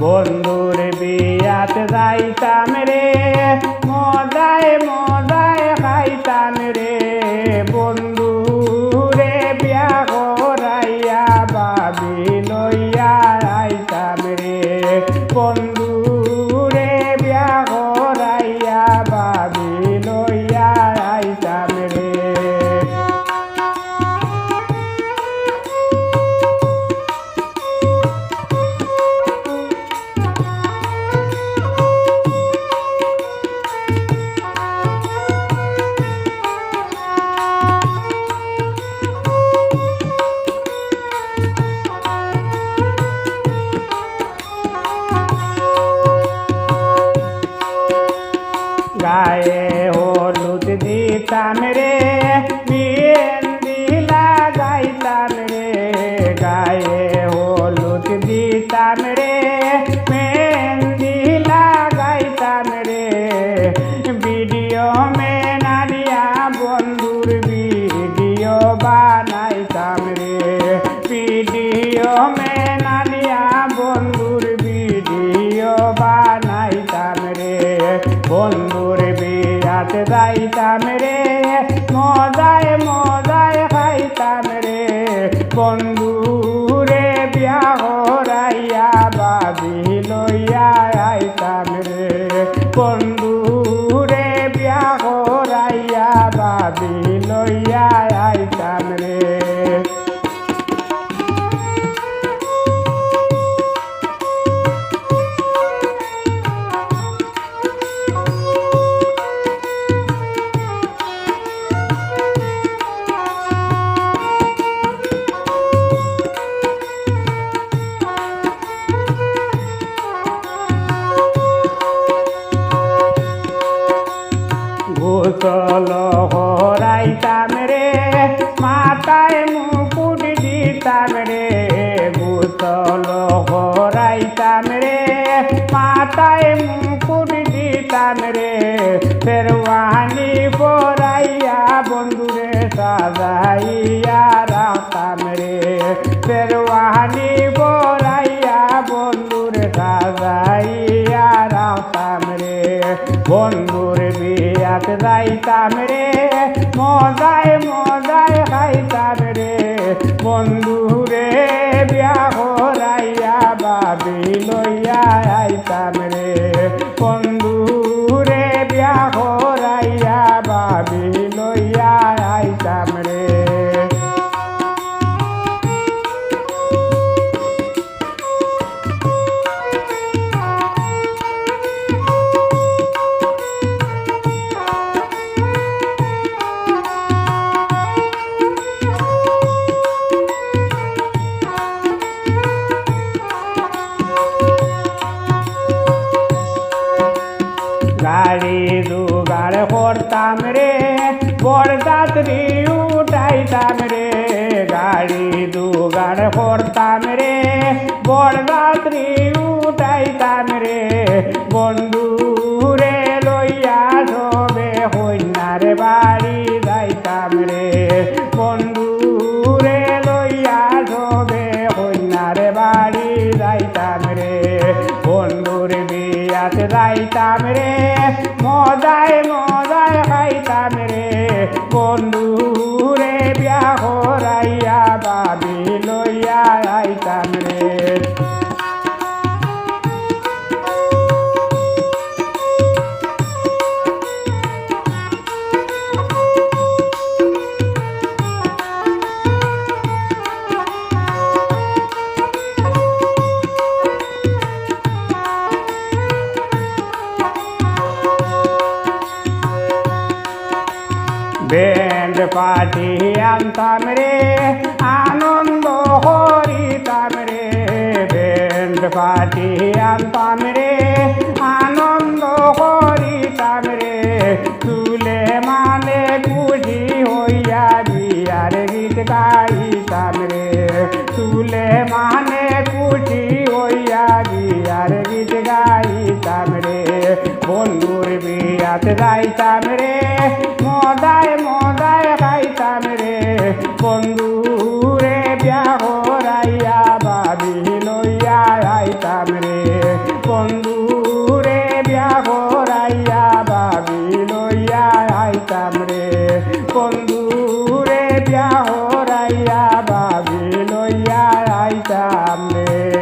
বন্ধুর বিয়াতে যাইতাম রে মজায় মজায় খাইতাম রে বন্ধু রে বিয়া করাইয়া বাবি লইয়া আইতাম রে বন্ধু রে বিয়া করাইয়া বাবি লইয়া আইতাম রে। গায়ে হলুদ দিতাম রে মেহেন্দি লাগাইতাম রে গায়ে হলুদ দিতাম রে মেহেন্দি লাগাইতাম রে ভিডিও মেনালিয়া বন্ধুর ভিডিও বানাইতাম রে ভিডিও মেনালিয়া বন্ধুর ভিডিও বানাইতাম রে বন্ধুর বিয়াতে যাইতাম রে মজায় মজায় খাইতাম রে বন্ধু রে বিয়া করাইয়া বাবি লইয়া আইতাম রে বন্ধু রে বিয়া করাইয়া বাবি লইয়া আইতাম রে। গোসল করাইতাম রে মাথায় মুকুট দিতাম রে গোসল করাইতাম রে মাথায় মুকুট দিতাম রে শেরওয়ানি পরাইয়া বন্ধুরে সাজাইয়া রাখতাম রে শেরওয়ানি পরাইয়া বন্ধুরে সাজাইয়া রাখতাম রে বন্ধুর বিয়াতে যাইতাম রে মজায় মজায় খাইতাম রে বন্ধু রে বিয়া করাইয়া বাবি লইয়া আইতাম রে বন্ধু রে বিয়া করাইয়া বাবি লইয়া আইতাম রে। গাড়ি জোগাড় করতাম রে বরযাত্রী উঠাইতাম রে গাড়ি জোগাড় করতাম রে বরযাত্রী উঠাইতাম রে বন্ধু রে লইয়া সবে কন্যার বাড়ি যাইতাম রে বন্ধু রে লইয়া সবে কন্যার বাড়ি যাইতাম রে বন্ধুর বিয়াতে যাইতাম রে মজায় মজায় খাইতাম রে বন্ধু রে বিয়া করাইয়া বাবি লইয়া আইতাম রে। ব্যান্ড পার্টি আনতাম রে আনন্দ করিতাম রে ব্যান্ড পার্টি আনতাম রে আনন্দ করিতাম রে তুলে মানে খুশি হইয়া বিয়ার গীত গাইতাম রে তুলে মানে খুশি হইয়া বিয়ার গীত গাইতাম রে বন্ধুর বিয়াতে যাইতাম রে মজায় মজায় খাইতাম রে বন্ধু রে বিয়া করাইয়া বাবি লইয়া আইতাম রে। বিয়া হরাইয়া বাবি লইয়া আইতাম রে